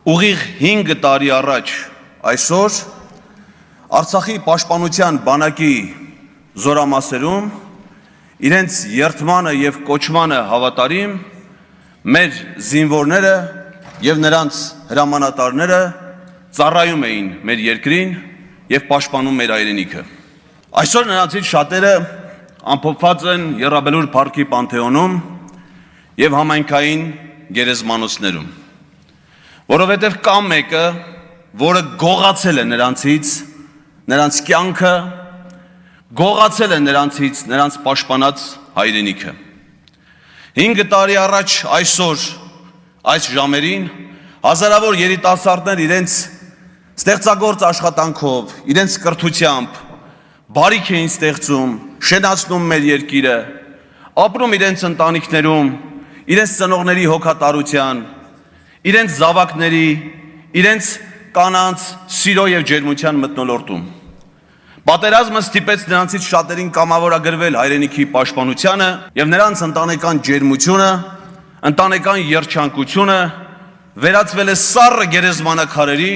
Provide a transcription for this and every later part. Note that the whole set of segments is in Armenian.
Ուղիղ 5 տարի առաջ այսօր Արցախի պաշտպանության բանակի զորամասերում իրենց երթմանը եւ կոչմանը հավատարիմ մեր զինվորները եւ նրանց հրամանատարները ծառայում էին մեր երկրին եւ պաշտպանում մեր հայրենիքը։ Այսօր նրանցից շատերը ամփոփված են Եռաբելուր парքի Պանթեոնում եւ համայնքային գերեզմանոցներում, որովհետև կա մեկը, որը գողացել է նրանցից, նրանց կյանքը, գողացել է նրանցից, նրանց պաշտպանած հայրենիքը։ 5 տարի առաջ այսօր, այս ժամերին, հազարավոր երիտասարդներ իրենց ստեղծագործ աշխատանքով, իրենց կրթությամբ, բարիք էին ստեղծում, շենացնում մեր երկիրը, ապրում իրենց ընտանիքներում, իրենց ծնողների հոգատարության, իրենց զավակների, իրենց կանանց սիրո եւ ջերմության մթնոլորտում։ Պատերազմը ստիպեց նրանցից շատերին կամավորագրվել հայրենիքի պաշտպանությանը եւ նրանց ընտանեկան ջերմությունը, ընտանեկան երջանկությունը վերածվել է սառը գերեզմանակարերի,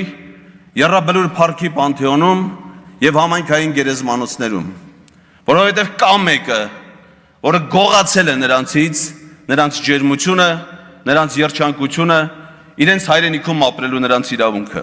Եռաբելուր парքի Պանթեոնում եւ համայնքային գերեզմանոցներում, որովհետեւ կա մեկը, որը գողացել է նրանցից, նրանց ջերմությունը, նրանց երջանկությունը, իրենց հայրենիքում ապրելու նրանց իրավունքը։